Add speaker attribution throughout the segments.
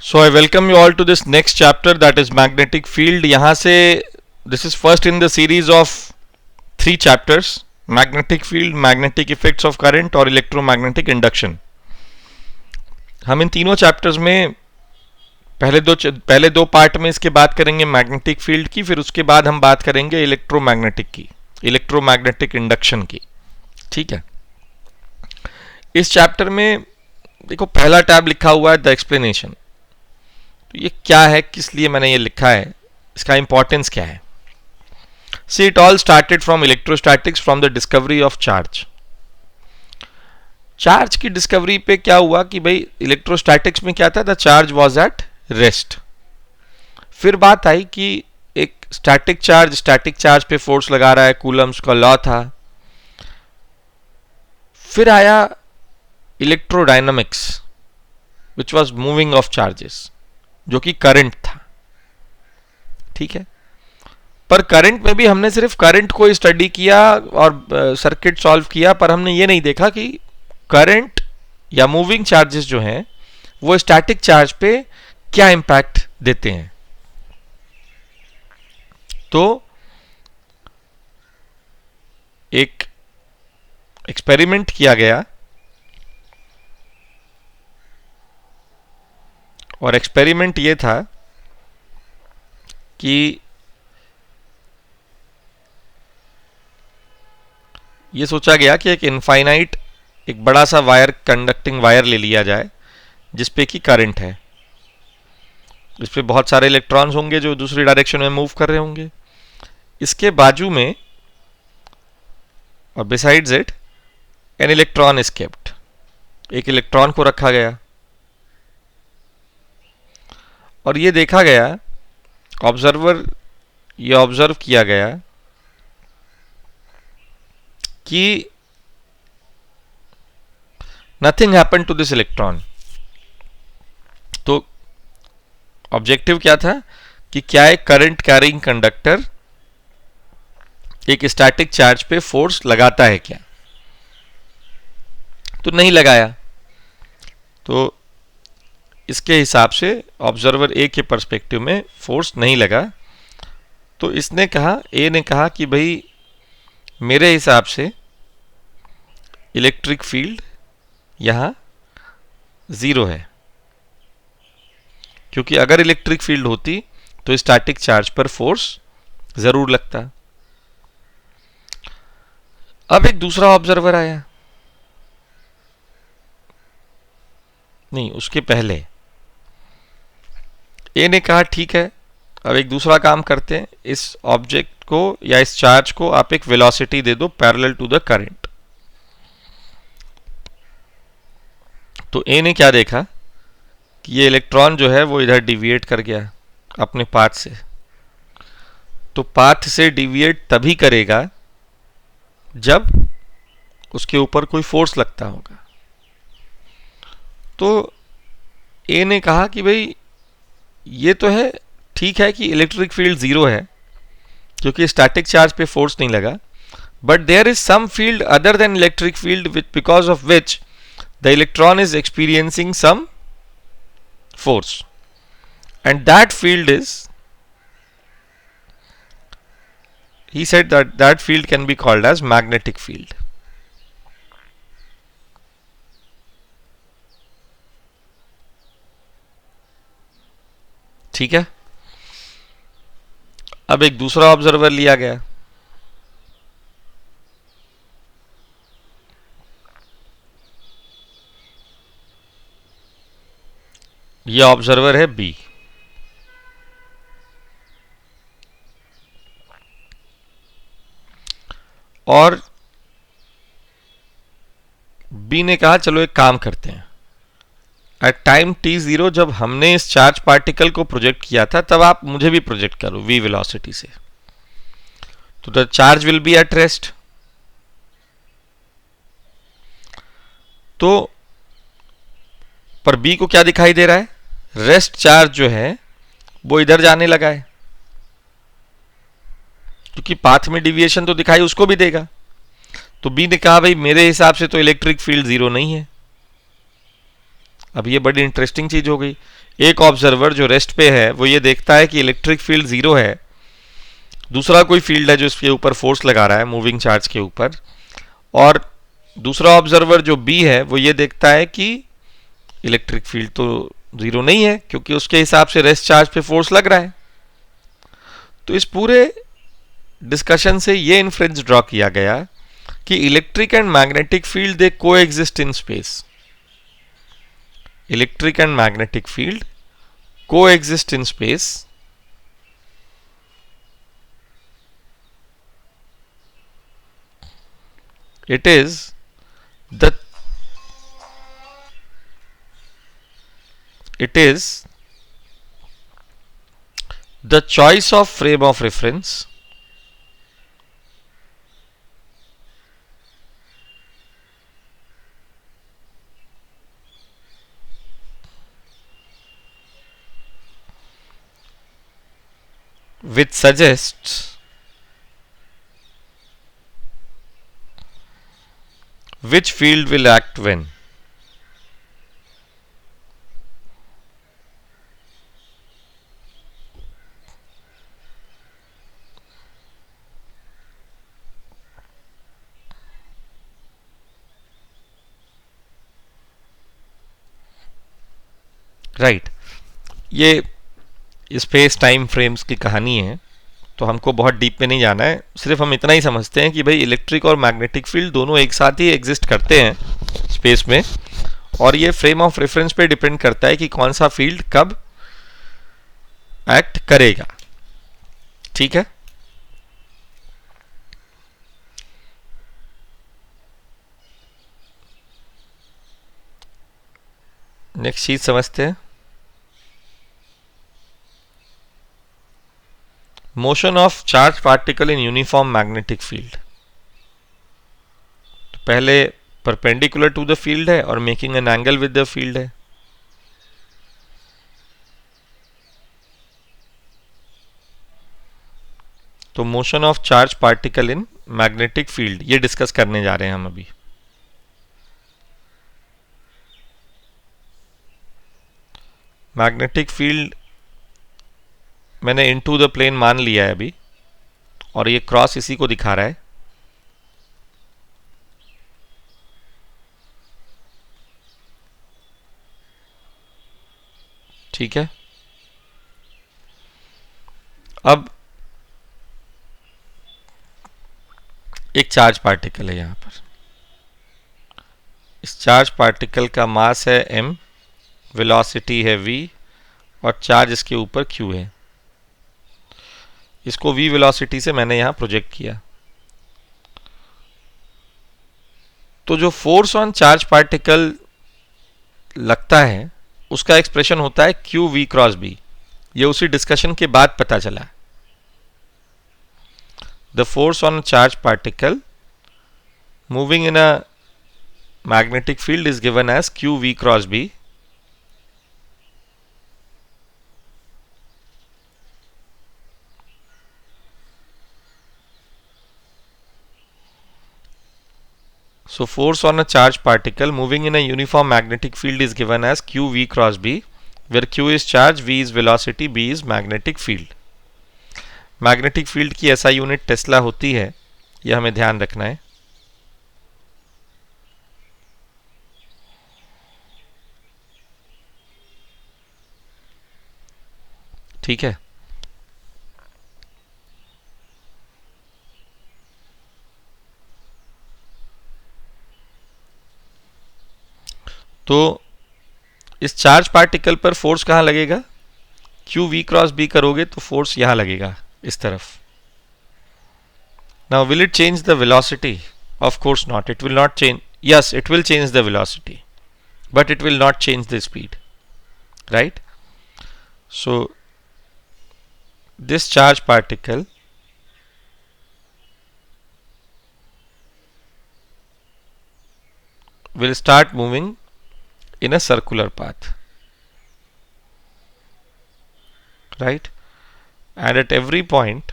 Speaker 1: So I welcome you all to this next chapter, that is magnetic field. यहाँ से this is first in the series of 3 chapters: magnetic field, magnetic effects of current और electromagnetic induction. हम इन तीनों chapters में पहले दो part में इसके बात करेंगे मैग्नेटिक फील्ड की, फिर उसके बाद हम बात करेंगे इलेक्ट्रोमैग्नेटिक की, इलेक्ट्रोमैग्नेटिक इंडक्शन की. ठीक है. इस चैप्टर में देखो पहला टैब लिखा हुआ है द एक्सप्लेनेशन. तो ये क्या है, किस लिए मैंने ये लिखा है, इसका इंपॉर्टेंस क्या है. See it all started from electrostatics, from the discovery of charge. Charge की डिस्कवरी पे क्या हुआ कि भाई इलेक्ट्रोस्टैटिक्स में क्या था, the charge was at rest. फिर बात आई कि एक स्टैटिक चार्ज पे फोर्स लगा रहा है, कूलम्स का लॉ था. फिर आया electrodynamics which was moving of charges, जो कि करंट था. ठीक है. पर करंट में भी हमने सिर्फ करंट को स्टडी किया और सर्किट सॉल्व किया, पर हमने ये नहीं देखा कि करंट या मूविंग चार्जेस जो हैं वो स्टैटिक चार्ज पे क्या इंपैक्ट देते हैं. तो एक एक्सपेरिमेंट किया गया और एक्सपेरिमेंट ये था कि ये सोचा गया कि एक इनफाइनाइट, एक बड़ा सा वायर, कंडक्टिंग वायर ले लिया जाए जिसपे कि करंट है. इस पे बहुत सारे इलेक्ट्रॉन्स होंगे जो दूसरी डायरेक्शन में मूव कर रहे होंगे. इसके बाजू में और besides it an electron is kept. एक इलेक्ट्रॉन को रखा गया और ये देखा गया, ये ऑब्जर्व किया गया कि nothing happen to this electron. तो ऑब्जेक्टिव क्या था कि क्या एक करंट कैरिंग कंडक्टर एक स्टैटिक चार्ज पे फोर्स लगाता है क्या. तो नहीं लगाया. तो इसके हिसाब से ऑब्जर्वर ए के पर्सपेक्टिव में फोर्स नहीं लगा. तो इसने कहा, ए ने कहा कि भाई मेरे हिसाब से इलेक्ट्रिक फील्ड यहां जीरो है, क्योंकि अगर इलेक्ट्रिक फील्ड होती तो स्टैटिक चार्ज पर फोर्स जरूर लगता. अब एक दूसरा ऑब्जर्वर आया, नहीं उसके पहले ए ने कहा ठीक है, अब एक दूसरा काम करते हैं, इस ऑब्जेक्ट को या इस चार्ज को आप एक वेलोसिटी दे दो पैरेलल टू द करंट. तो ए ने क्या देखा कि ये इलेक्ट्रॉन जो है वो इधर डिविएट कर गया अपने पाथ से. तो पाथ से डिविएट तभी करेगा जब उसके ऊपर कोई फोर्स लगता होगा. तो ए ने कहा कि भाई ये तो है, ठीक है कि इलेक्ट्रिक फील्ड जीरो है क्योंकि स्टैटिक चार्ज पे फोर्स नहीं लगा, but there is some field other than electric field because of which the electron is experiencing some force, and that field is, he said that field can be called as magnetic field. ठीक है. अब एक दूसरा observer लिया गया. ये observer है B. और बी ने कहा चलो एक काम करते हैं, एट टाइम t0 जब हमने इस चार्ज पार्टिकल को प्रोजेक्ट किया था तब आप मुझे भी प्रोजेक्ट करो v वेलोसिटी से, तो the charge will be at rest. तो पर बी को क्या दिखाई दे रहा है, रेस्ट चार्ज जो है वो इधर जाने लगा है, क्योंकि पाथ में डिविएशन तो दिखाई उसको भी देगा. तो बी ने कहा भाई मेरे हिसाब से तो इलेक्ट्रिक फील्ड जीरो नहीं है. अब ये बड़ी इंटरेस्टिंग चीज हो गई. एक ऑब्जर्वर जो रेस्ट पे है वो ये देखता है कि इलेक्ट्रिक फील्ड जीरो है, दूसरा कोई फील्ड है जो इसके ऊपर फोर्स लगा रहा है मूविंग चार्ज के ऊपर, और दूसरा ऑब्जर्वर जो बी है वो ये देखता है कि इलेक्ट्रिक फील्ड तो जीरो नहीं है क्योंकि उसके हिसाब से रेस्ट चार्ज पे फोर्स लग रहा है। तो इस पूरे डिस्कशन से ये इन्फ्रेंस ड्रॉ किया गया कि electric and magnetic field they coexist in space. Electric and magnetic field coexist in space, it is the it is the choice of frame of reference which suggests which field will act when. Right ये space time frames की कहानी है, तो हमको बहुत deep में नहीं जाना है, सिर्फ हम इतना ही समझते हैं कि भाई इलेक्ट्रिक और मैग्नेटिक फील्ड दोनों एक साथ ही एग्जिस्ट करते हैं स्पेस में, और ये फ्रेम ऑफ रेफरेंस पे डिपेंड करता है कि कौन सा फील्ड कब एक्ट करेगा। ठीक है, नेक्स्ट चीज समझते हैं, motion of charge particle in uniform magnetic field. तो पहले परपेंडिकुलर टू द फील्ड है और making an angle with the field है। तो motion of charge particle in magnetic field ये डिस्कस करने जा रहे हैं हम अभी। मैग्नेटिक फील्ड मैंने इनटू द प्लेन मान लिया है अभी, और ये क्रॉस इसी को दिखा रहा है। ठीक है, अब एक चार्ज पार्टिकल है यहां पर, इस चार्ज पार्टिकल का मास है m, वेलोसिटी है v, और चार्ज इसके ऊपर q है। इसको v वेलोसिटी से मैंने यहां प्रोजेक्ट किया। तो जो फोर्स ऑन चार्ज पार्टिकल लगता है उसका एक्सप्रेशन होता है q v क्रॉस b। ये उसी डिस्कशन के बाद पता चला। The force on charge particle moving in a magnetic field is given as q v cross b, so force on a charged particle moving in a uniform magnetic field is given as q v cross b, where q is charge, v is velocity, b is magnetic field. Magnetic field की ऐसा unit Tesla होती है, यह हमें ध्यान रखना है। ठीक है, तो इस चार्ज पार्टिकल पर फोर्स कहां लगेगा? क्यू वी क्रॉस बी करोगे तो फोर्स यहां लगेगा इस तरफ। Now will it change the velocity? Of course not, it will not change. Yes, it will change the velocity, but it will not change the speed, right? So this charge particle will start moving in a circular path, right? And at every point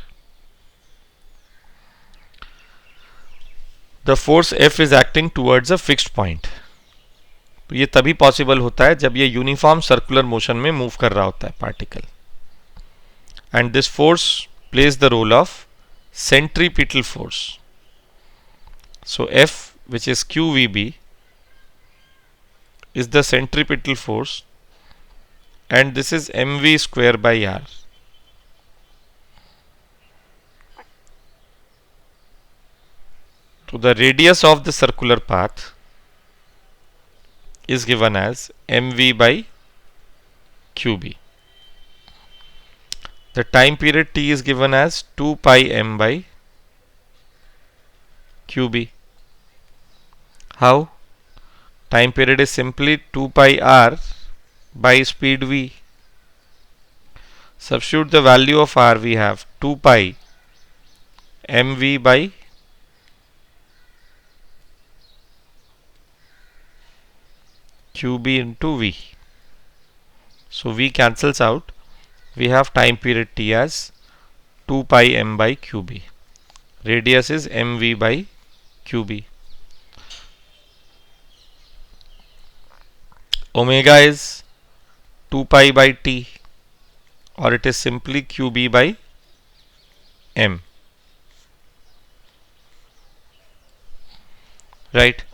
Speaker 1: the force F is acting towards a fixed point. तो ये तभी possible होता है जब ये uniform circular motion में move कर रहा होता है particle. And this force plays the role of centripetal force. So F, which is QVB, is the centripetal force, and this is mv square by r. So the radius of the circular path is given as mv by qb. The time period t is given as 2 pi m by qb. How? Time period is simply 2 pi r by speed v. Substitute the value of r. We have 2 pi mv by qb into v. So v cancels out. We have time period t as 2 pi m by qb. Radius is mv by qb. Omega is 2 pi by t, or it is simply qb by m. Right?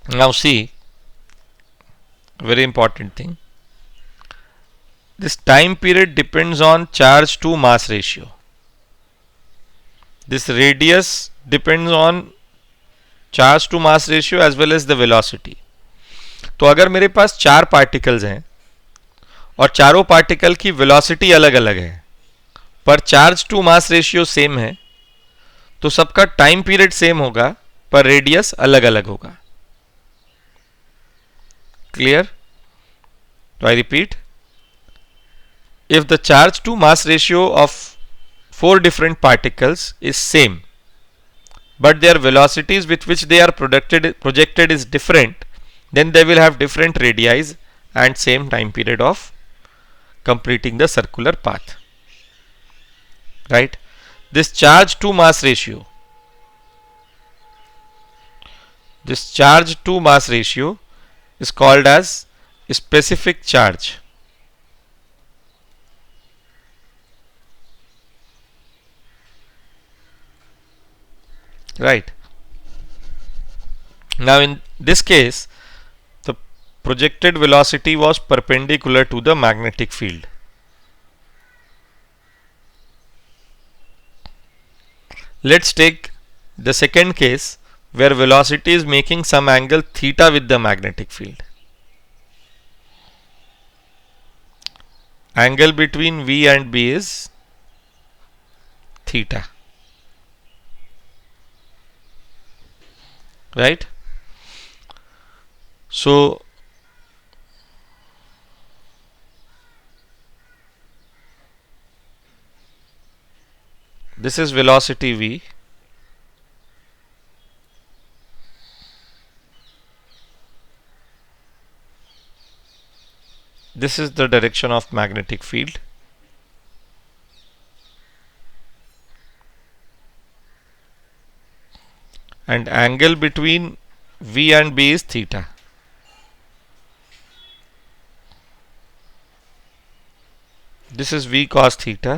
Speaker 1: Now see, very important thing. This time period depends on charge to mass ratio. This radius depends on charge to mass ratio as well as the velocity. तो अगर मेरे पास 4 particles हैं और चारों particle की velocity अलग अलग है पर charge to mass ratio same है, तो सबका टाइम पीरियड सेम होगा पर रेडियस अलग अलग होगा. क्लियर? तो I repeat, if the charge to mass ratio of 4 different particles is same, but their velocities with which they are projected is different, then they will have different radii and same time period of completing the circular path. Right? This charge to mass ratio, is called as specific charge. Right. Now in this case, the projected velocity was perpendicular to the magnetic field. Let's take the second case where velocity is making some angle theta with the magnetic field. Angle between V and B is theta. Right? So this is velocity V. This is the direction of magnetic field. And angle between V and B is theta. This is V cos theta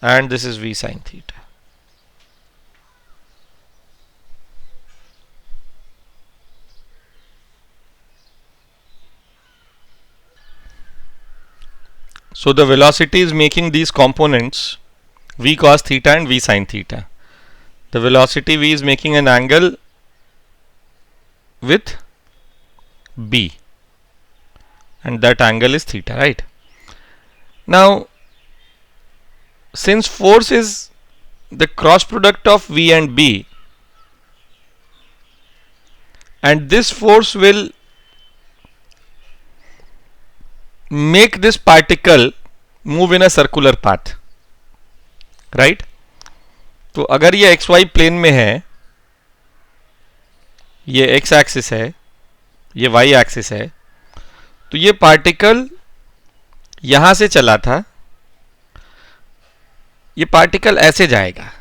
Speaker 1: and this is V sin theta. So the velocity is making these components V cos theta and V sin theta. The velocity V is making an angle with B and that angle is theta, right? Now since force is the cross product of V and B, and this force will make this particle move in a circular path, right? तो अगर ये x Y plane में है, ये x axis है, ये Y axis है, तो ये पार्टिकल यहां से चला था, ये पार्टिकल ऐसे जाएगा.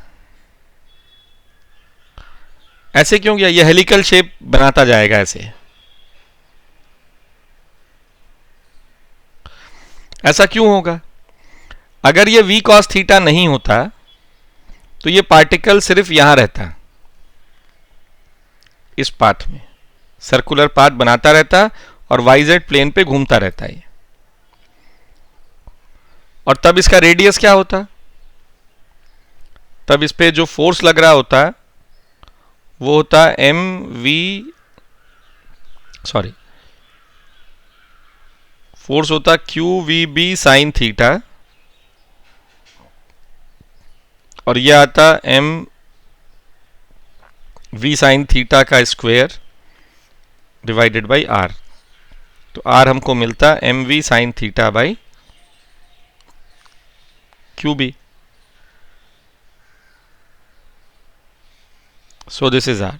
Speaker 1: ऐसे क्यों किया? ये हेलिकल शेप बनाता जाएगा ऐसे। ऐसा क्यों होगा? अगर ये v cos थीटा नहीं होता तो ये पार्टिकल सिर्फ यहां रहता, इस पाथ में सर्कुलर पाथ बनाता रहता और yz प्लेन पे घूमता रहता है। और तब इसका रेडियस क्या होता? तब इस पे जो फोर्स लग रहा होता वो होता फोर्स होता q v B sine theta, और ये आता एम वी साइन थीटा का स्क्वायर डिवाइडेड बाई आर। तो आर हमको मिलता m v sine theta by q B. So this is r.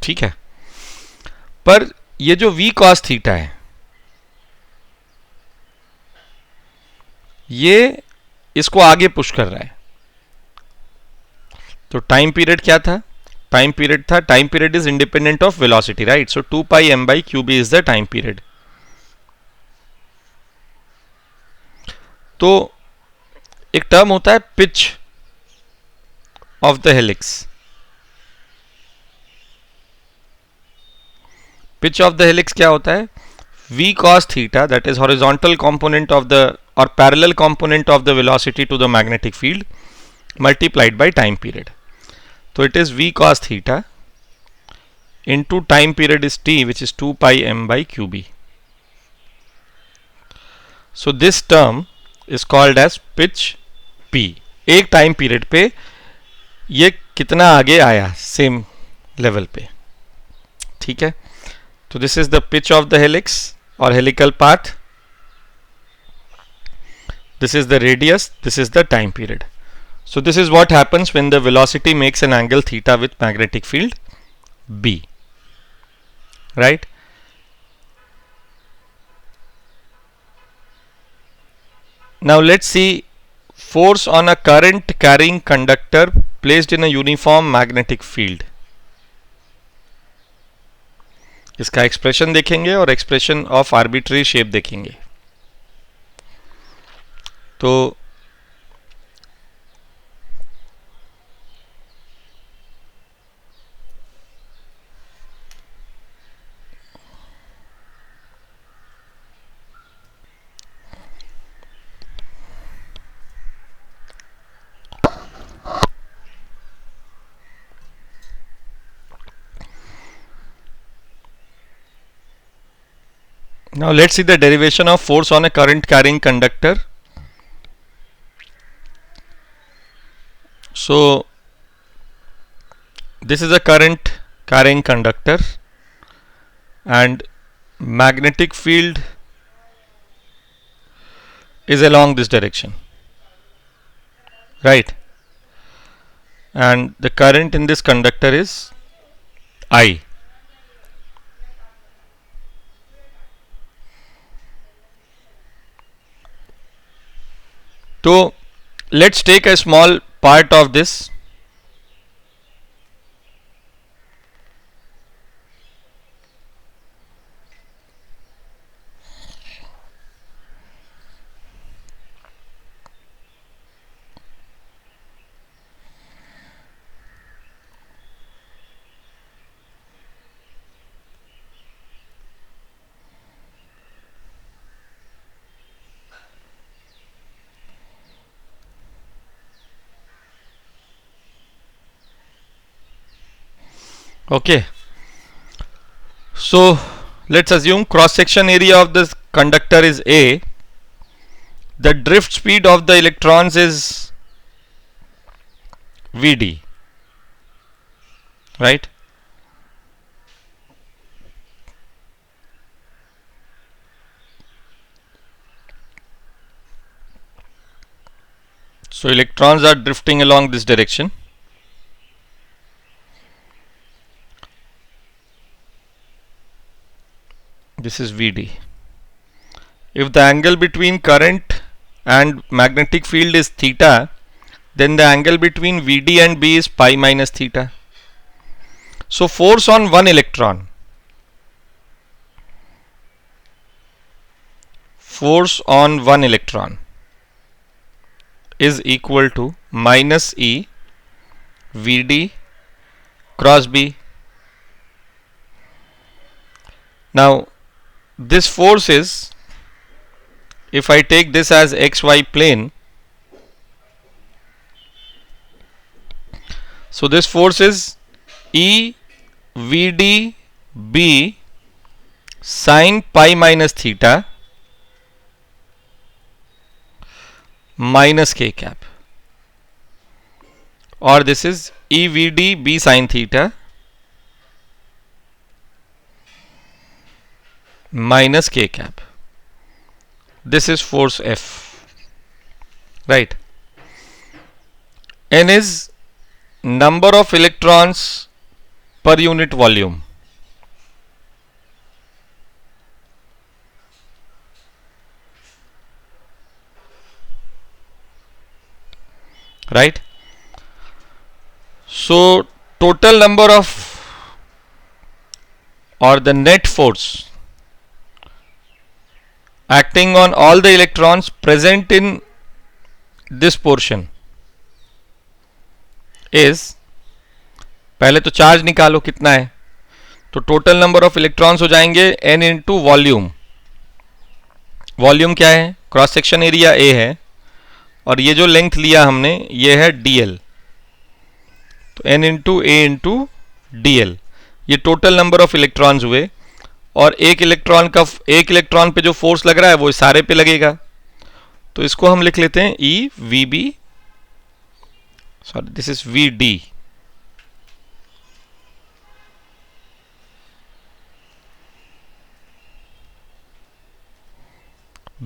Speaker 1: ठीक है, पर ये जो v cos थीटा है ये इसको आगे पुश कर रहा है। तो टाइम पीरियड क्या था? Time period is independent of velocity, right? So 2 pi m by q B is the time period. तो एक टर्म होता है pitch of the helix. Pitch of the helix क्या होता है? v cos theta, that is horizontal component of the or parallel component of the velocity to the magnetic field multiplied by time period. So it is v cos theta into time period is t, which is 2 pi m by qb. So this term is called as pitch p. एक time period पे ये कितना आगे आया same level पे। ठीक है, तो this is the pitch of the helix और helical path, this is the radius, this is the time period. So this is what happens when the velocity makes an angle theta with magnetic field B, right? Now let's see force on a current carrying conductor placed in a uniform magnetic field. इसका expression देखेंगे और expression of arbitrary shape देखेंगे। तो now let's see the derivation of force on a current carrying conductor. So this is a current carrying conductor and magnetic field is along this direction, right? And the current in this conductor is I. So let's take a small part of this. Okay, so let's assume cross section area of this conductor is A. The drift speed of the electrons is Vd, right? So electrons are drifting along this direction. This is Vd. If the angle between current and magnetic field is theta, then the angle between Vd and B is pi minus theta. So force on one electron, force on one electron is equal to minus E Vd cross B. Now this force is, if I take this as xy plane, so this force is E Vd B sin pi minus theta minus k cap, or this is E Vd B sin theta minus k cap. This is force F, right? N is number of electrons per unit volume. Right? So total number of, or the net force acting on all the electrons present in this portion is, पहले तो charge निकालो कितना है, तो total number of electrons हो जाएंगे n into volume. Volume क्या है? क्रॉस सेक्शन एरिया A है, और ये जो लेंथ लिया हमने ये है dl, तो n into A into dl. ये टोटल नंबर ऑफ इलेक्ट्रॉन्स हुए, और एक इलेक्ट्रॉन पे जो फोर्स लग रहा है वो सारे पे लगेगा, तो इसको हम लिख लेते हैं E Vb, sorry this is Vd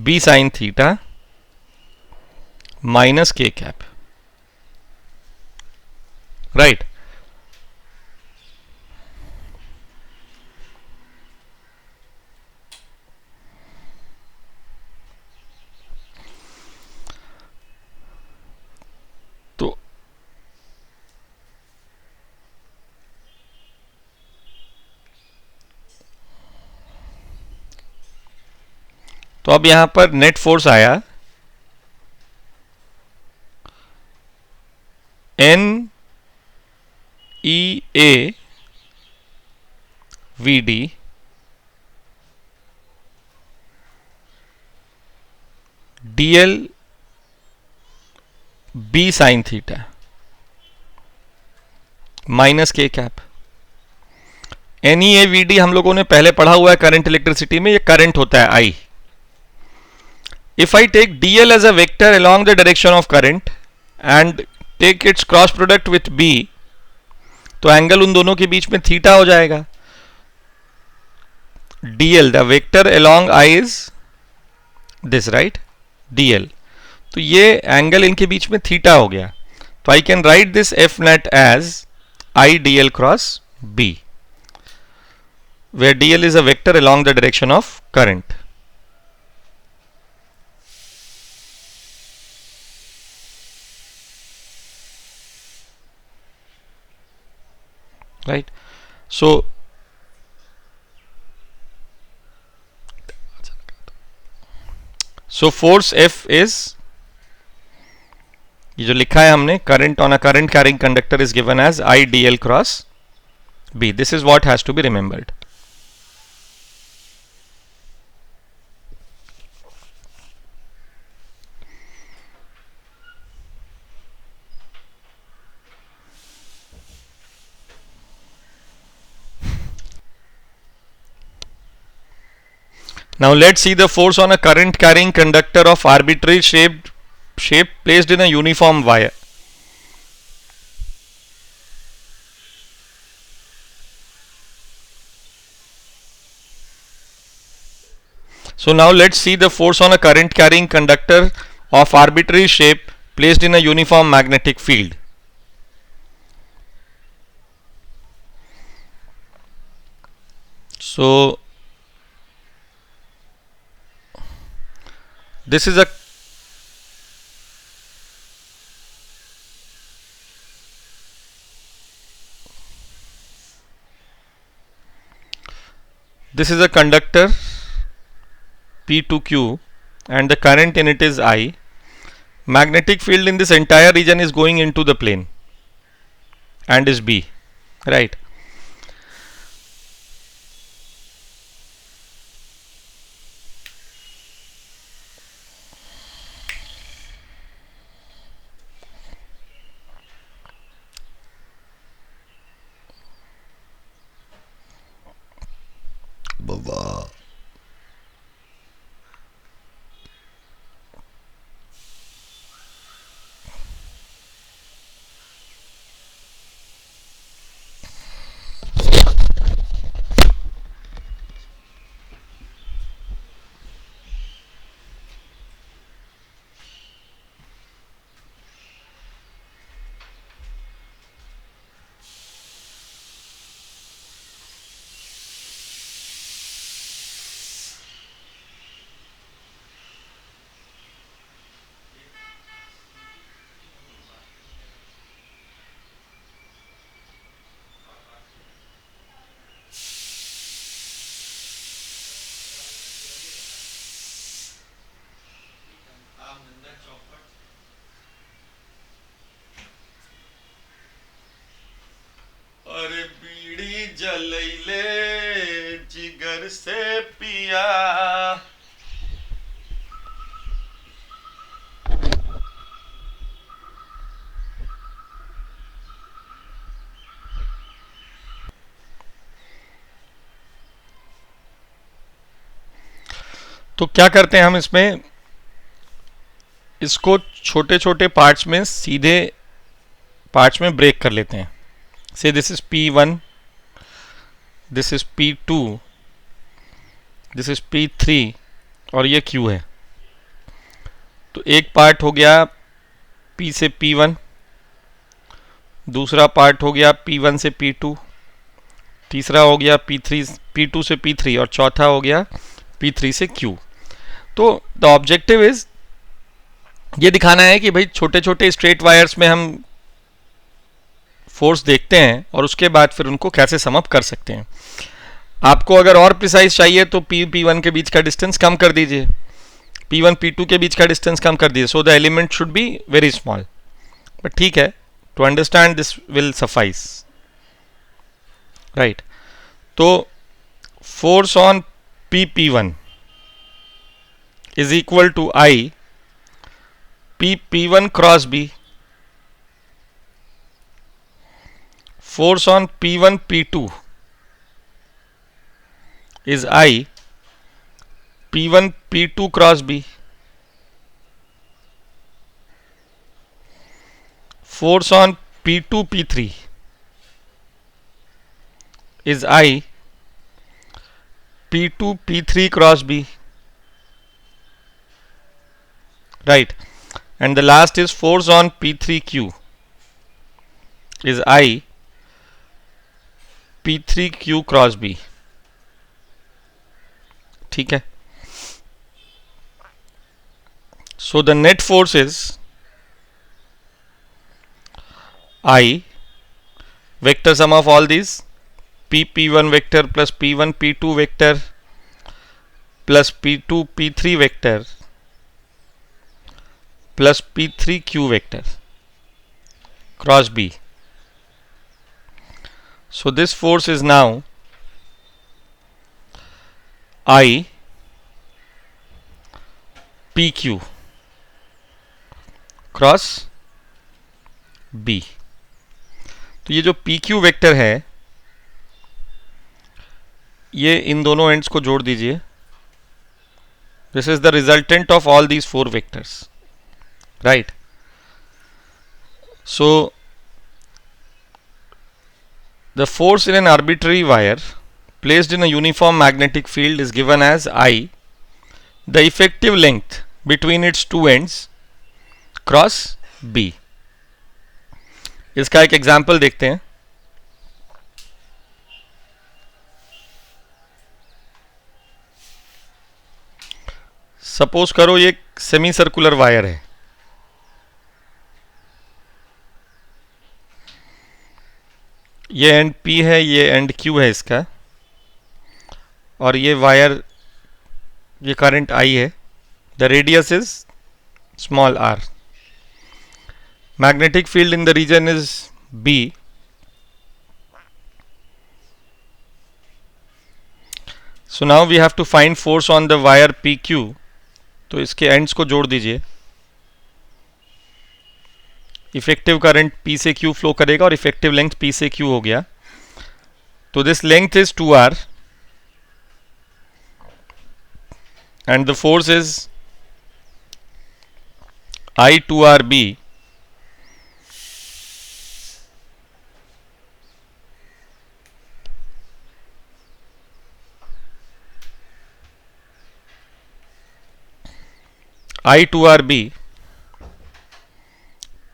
Speaker 1: B sin theta minus k cap, right? तो अब यहां पर नेट फोर्स आया N E A Vd dl B sin theta minus के कैप. NeAVd हम लोगों ने पहले पढ़ा हुआ है करंट इलेक्ट्रिसिटी में, ये करंट होता है I. If I take dl as a vector along the direction of current and take its cross product with B, तो एंगल उन दोनों के बीच में थीटा हो जाएगा. dl, the vector along I is this, right? dl, तो ये angle इनके बीच में थीटा हो गया, तो I can write this F net as I dl cross B, where dl is a vector along the direction of current. Right? So force F is, ये जो लिखा है हमने, current on a current carrying conductor is given as I dl cross B. This is what has to be remembered. Now let's see the force on a current carrying conductor of arbitrary shape placed in a uniform wire. So now let's see the force on a current carrying conductor of arbitrary shape placed in a uniform magnetic field. So this is a This is a conductor P2Q and the current in it is I. Magnetic field in this entire region is going into the plane and is B, right? Baba. अरे बीड़ी जलैले जिगर से पिया। तो क्या करते हैं हम इसमें, इसको छोटे छोटे पार्ट्स में, सीधे पार्ट्स में ब्रेक कर लेते हैं। से this is P1, this is P2, this is P3 और ये Q है। तो एक पार्ट हो गया P से P1, दूसरा पार्ट हो गया P1 से P2, तीसरा हो गया P2 से P3 और चौथा हो गया P3 से Q। तो द ऑब्जेक्टिव इज ये दिखाना है कि भाई छोटे छोटे स्ट्रेट वायर्स में हम फोर्स देखते हैं और उसके बाद फिर उनको कैसे सम अप कर सकते हैं। आपको अगर और प्रिसाइज चाहिए तो P1 के बीच का डिस्टेंस कम कर दीजिए, P1 P2 के बीच का डिस्टेंस कम कर दीजिए, so the element should be very small. But ठीक है, to understand this will suffice, right. तो force on P1 is equal to I P1 cross B. Force on P1 P2 is I P1 P2 cross B. Force on P2 P3 is I P2 P3 cross B. Right, and the last is force on P3Q is I P3Q cross B. ठीक है। So the net force is I vector sum of all these P1 vector plus P1 P2 vector plus P2 P3 vector plus P3Q vector cross B. So this force is now I PQ cross B। तो ये जो PQ vector है ये इन दोनों ends को जोड़ दीजिए। This is the resultant of all these four vectors, right. So the force in an arbitrary wire placed in a uniform magnetic field is given as I, the effective length between its two ends cross B. इसका एक example देखते हैं। Suppose करो ये semi circular wire है, ये and P है, ये एंड Q है इसका, और ये वायर, ये करंट I है, the radius is small r. Magnetic field in the region is B. So now we have to find force on the wire PQ. तो इसके एंड्स को जोड़ दीजिए. इफेक्टिव करंट P से Q फ्लो करेगा और effective length P से Q हो गया. तो this length is 2r and the force is I2RB. I2RB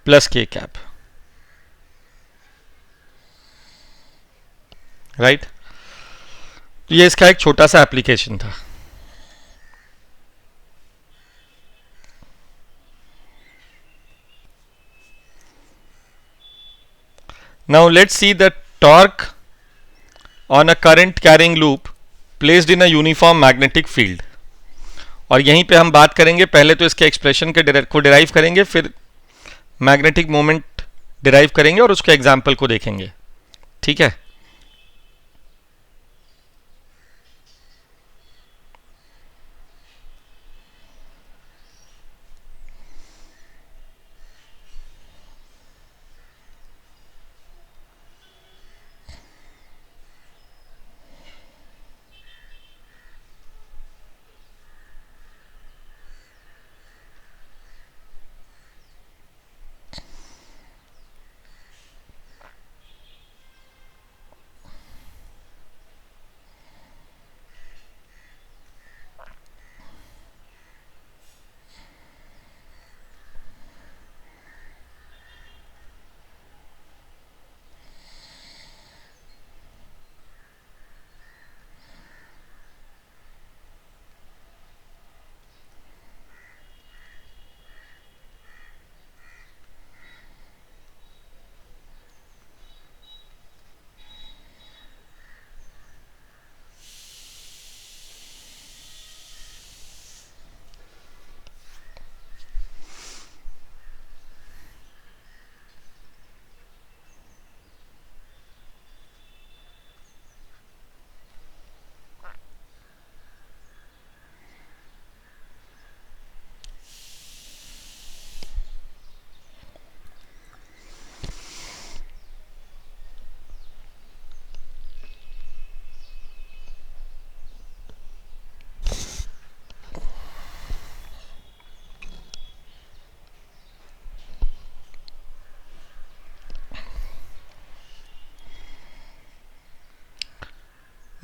Speaker 1: plus K cap. Right. तो ये इसका एक छोटा सा एप्लीकेशन था. Now let's see the torque on a current carrying loop placed in a uniform magnetic field. और यहीं पे हम बात करेंगे, पहले तो इसके एक्सप्रेशन को डिराइव करेंगे, फिर मैग्नेटिक मोमेंट डिराइव करेंगे और उसके एग्जाम्पल को देखेंगे. ठीक है.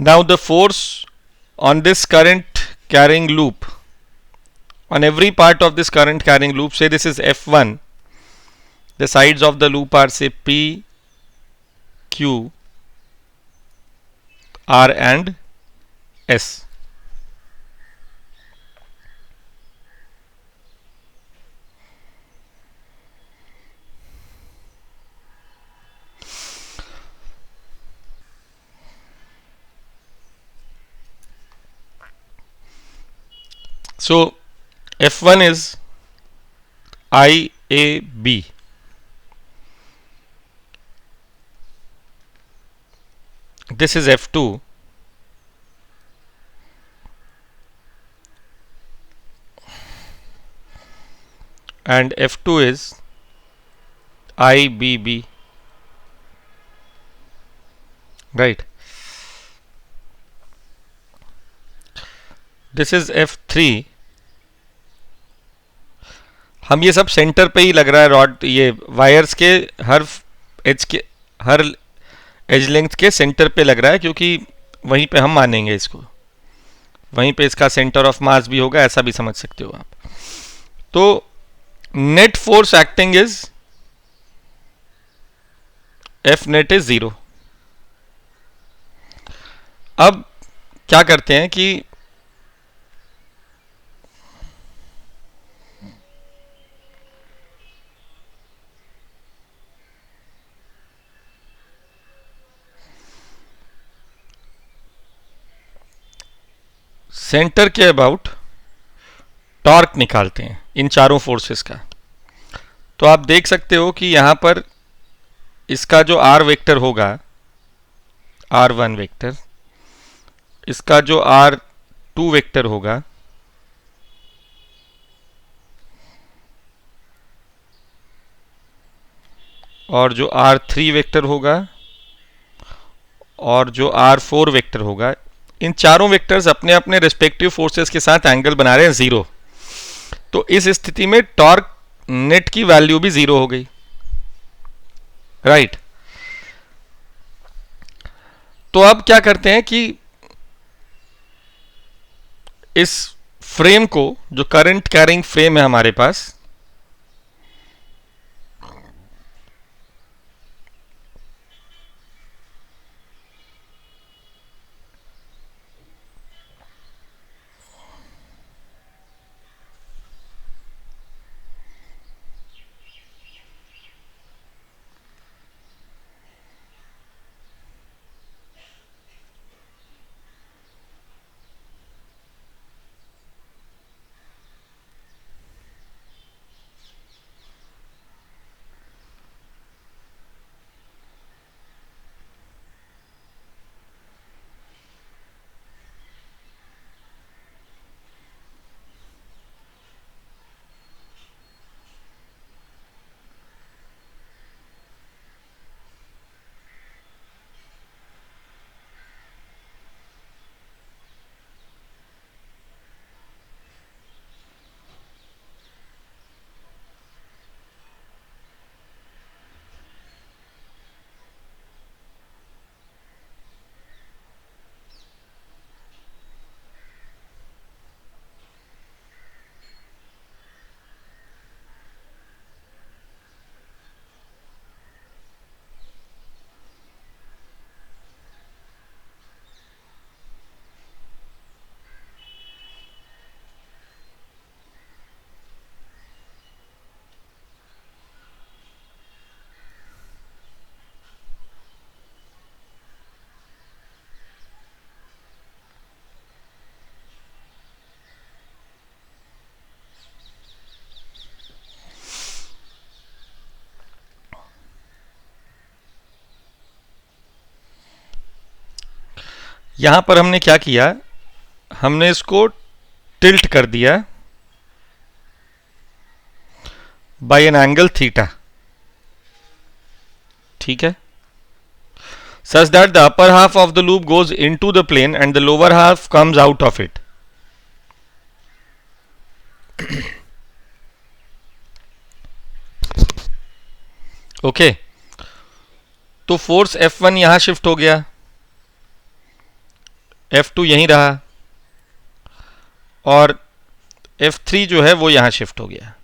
Speaker 1: Now the force on this current carrying loop, on every part of this current carrying loop, say this is F1, the sides of the loop are say P, Q, R and S. So F1 is IAB. This is F2. And F2 is IBB. Right. This is F3. हम ये sub centre पे ही लग रहा है rod, ये wires के हर as length के centre पे लग रहा है, क्योंकि वहीं पे हम मानेंगे इसको, वहीं पे इसका सेंटर ऑफ मास भी होगा, ऐसा भी समझ सकते हो आप. तो net force acting is F net is 0. अब क्या करते हैं कि सेंटर के अबाउट टॉर्क निकालते हैं इन चारों फोर्सेस का, तो आप देख सकते हो कि यहां पर इसका जो आर वेक्टर होगा, R1 वेक्टर, इसका जो R2 वेक्टर होगा, और जो R3 वेक्टर होगा, और जो R4 वेक्टर होगा, इन चारों वेक्टर्स अपने अपने रिस्पेक्टिव फोर्सेस के साथ एंगल बना रहे हैं 0। तो इस स्थिति में टॉर्क नेट की वैल्यू भी 0 हो गई, राइट। तो अब क्या करते हैं कि इस फ्रेम को, जो करंट कैरिंग फ्रेम है हमारे पास, यहां पर हमने क्या किया, हमने इसको टिल्ट कर दिया बाय एन एंगल थीटा, ठीक है, such that the upper half of the loop goes into the plane and the lower half comes out of it. Okay, तो फोर्स F1 यहां शिफ्ट हो गया, F2 यहीं रहा, और F3 जो है वो यहां शिफ्ट हो गया।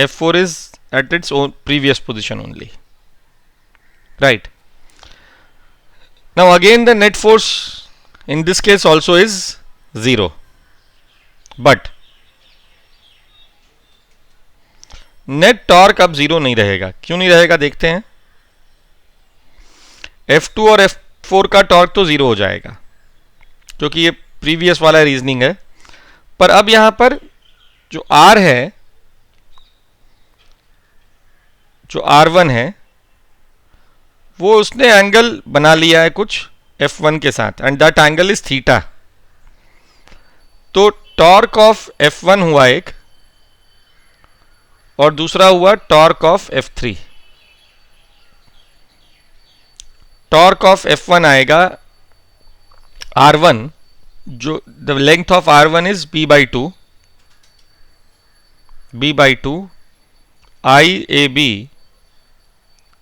Speaker 1: F4 is at its own previous position only, right. Now again the net force in this case also is 0, but net torque अब 0 नहीं रहेगा। क्यों नहीं रहेगा देखते हैं। F2 और F4 का टॉर्क तो 0 हो जाएगा क्योंकि ये प्रीवियस वाला रीजनिंग है, पर अब यहां पर जो R है, जो R1 है, वो उसने एंगल बना लिया है कुछ F1 के साथ, and that angle is theta. तो टॉर्क ऑफ F1 हुआ एक, और दूसरा हुआ torque of F3। Torque of F1 आएगा R1, जो the length of R1 is B/2 IAB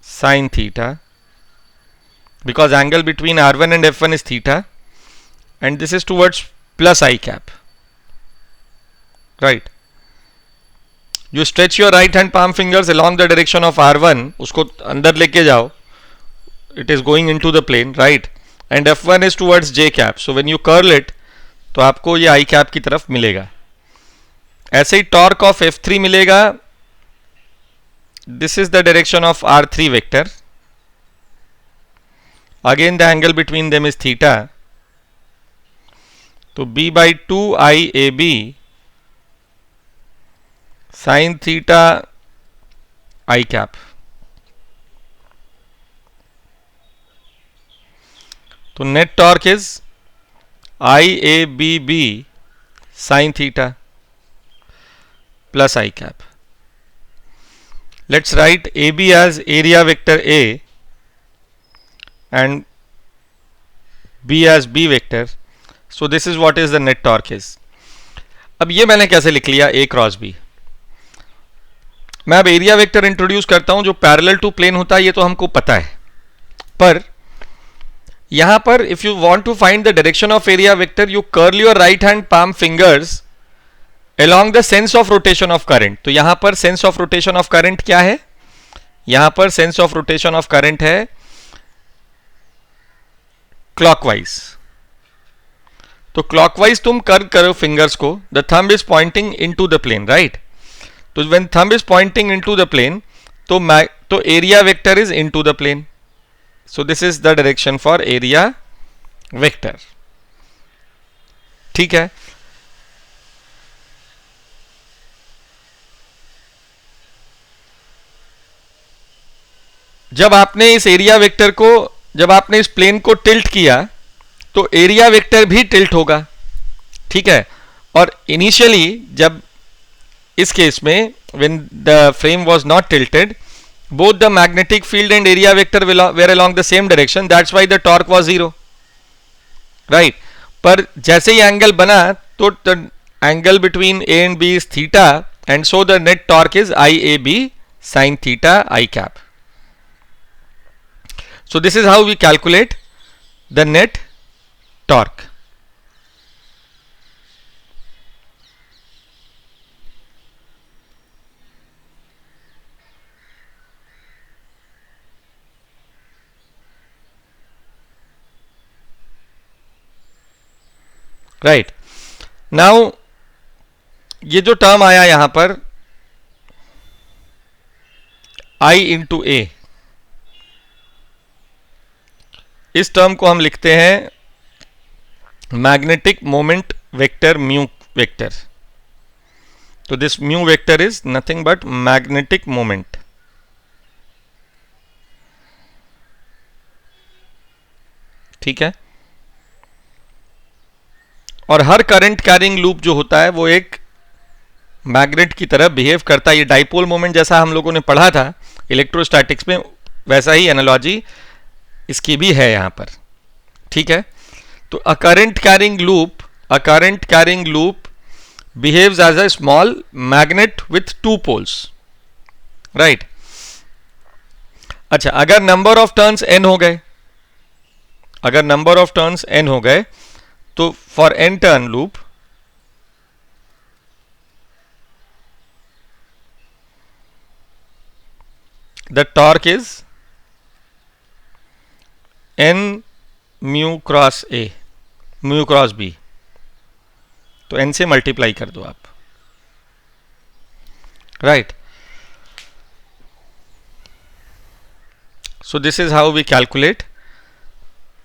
Speaker 1: sin theta, because angle between R1 and F1 is theta, and this is towards plus I cap, right. You stretch your right hand palm fingers along the direction of R1, उसको अंदर लेके जाओ, it is going into the plane, right, and F1 is towards J cap, so when you curl it तो आपको ये I cap की तरफ मिलेगा। ऐसे ही टॉर्क ऑफ F3 मिलेगा, this is the direction of R3 vector, again the angle between them is theta, तो b/2 IAB sine theta आई cap. तो net torque is IABB sine theta plus I cap. Let's write AB as area vector A and B as B vector. So this is what is the net torque is. अब ये मैंने कैसे लिख लिया A cross B? मैं अब area vector introduce करता हूं जो पैरेलल टू प्लेन होता है, ये तो हमको पता है, पर यहां पर if you want to find the direction of area vector you curl your right hand palm fingers along the sense of rotation of current। तो यहां पर sense of rotation of current क्या है? यहां पर sense of rotation of current है clockwise। तो clockwise तुम कर्व करो फिंगर्स को, the thumb is pointing into the plane, right? तो when thumb is pointing into the plane तो area vector is into the plane। So this is the direction for area vector। ठीक है। जब आपने इस area vector को, जब आपने इस प्लेन को टिल्ट किया तो एरिया वेक्टर भी टिल्ट होगा, ठीक है। और इनिशियली जब इस केस में when the frame was not tilted both the magnetic field and area vector were along the same direction, that's why the torque was 0, right. पर जैसे ही एंगल बना तो the angle between A and B is theta and so the net torque is IAB sin theta I cap। So this is how we calculate the net torque। Right. Now ये जो term आया यहां पर I into ए, इस term को हम लिखते हैं magnetic moment vector mu vector. तो this mu vector is nothing but magnetic moment. ठीक है। और हर करंट कैरिंग लूप जो होता है वो एक मैग्नेट की तरह बिहेव करता है। ये डाइपोल मोमेंट जैसा हम लोगों ने पढ़ा था इलेक्ट्रोस्टैटिक्स में, वैसा ही एनालॉजी इसकी भी है यहां पर, ठीक है। तो a current carrying loop behaves as a small magnet with 2 poles, right. अच्छा, अगर नंबर ऑफ टर्न्स n हो गए, तो for n turn loop the torque is n mu cross a, mu cross b। तो n से multiply कर दो आप, right. So this is how we calculate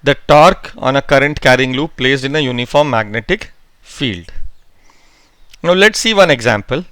Speaker 1: the torque on a current carrying loop placed in a uniform magnetic field. Now let's see one example.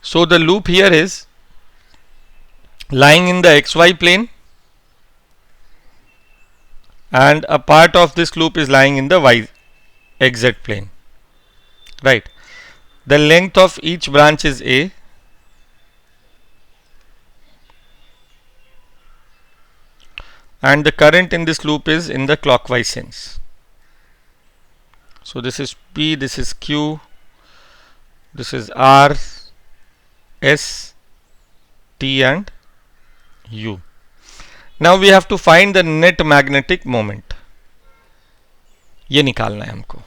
Speaker 1: So the loop here is lying in the xy plane and a part of this loop is lying in the xz plane, right? The length of each branch is a, and the current in this loop is in the clockwise sense. So this is P, this is Q, this is R, S, T and U. Now we have to find the net magnetic moment. ये निकालना है हमको.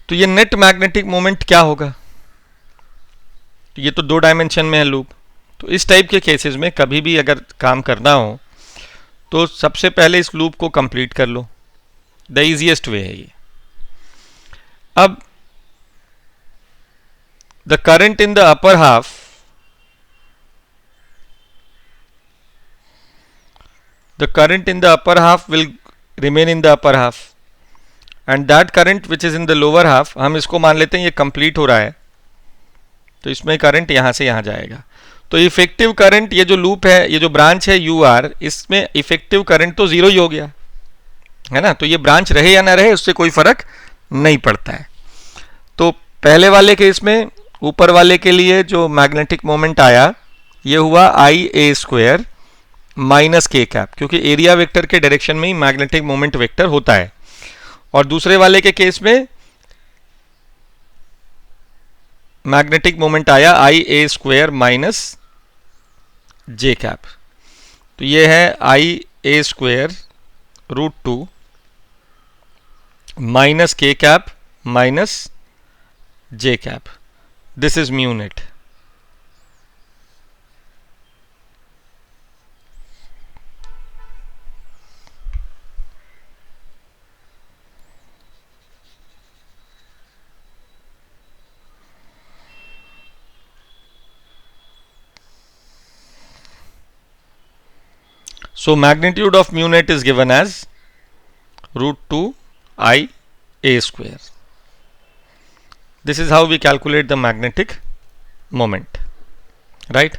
Speaker 1: तो ये net magnetic moment क्या होगा? ये तो 2 डायमेंशन में है लूप. तो इस टाइप के केसेस में कभी भी अगर काम करना हो तो सबसे पहले इस लूप को कंप्लीट कर लो. द इजीएस्ट वे है ये. अब the current in the upper half, the current in the upper half will remain in the upper half and that current which is in the lower half, हम इसको मान लेते हैं ये कंप्लीट हो रहा है, तो इसमें करंट यहां से यहां जाएगा. तो इफेक्टिव करंट, ये जो लूप है, ये जो ब्रांच है यू आर, इसमें इफेक्टिव करंट तो जीरो ही हो गया है ना. तो ये ब्रांच रहे या ना रहे उससे कोई फर्क नहीं पड़ता है. तो पहले वाले केस में ऊपर वाले के लिए जो मैग्नेटिक मोमेंट आया ये हुआ आई ए स्क्वायर माइनस के कैप, क्योंकि एरिया वेक्टर के डायरेक्शन में ही मैग्नेटिक मोमेंट वेक्टर होता है. और दूसरे वाले के केस में मैग्नेटिक मोमेंट आया आई ए स्क्वायर माइनस जे कैप. तो ये है आई ए स्क्वायर √2 माइनस के cap minus J cap. This is mu net. So magnitude of mu net is given as √2 I a square. This is how we calculate the magnetic moment, right?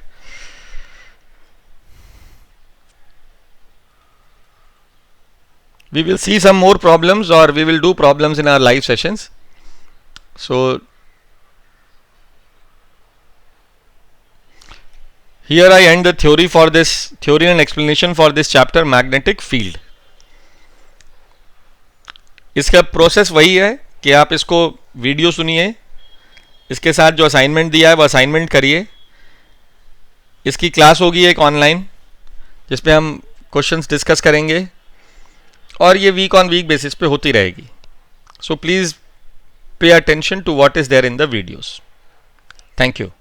Speaker 1: We will see some more problems, or we will do problems in our live sessions. So here I end the theory and explanation for this chapter, magnetic field. इसका process वही है कि आप इसको video सुनिए, इसके साथ जो असाइनमेंट दिया है वो असाइनमेंट करिए. इसकी क्लास होगी एक ऑनलाइन जिसपे हम क्वेश्चंस डिस्कस करेंगे और ये वीक ऑन वीक बेसिस पे होती रहेगी. So please pay attention to what is there in the videos. Thank you.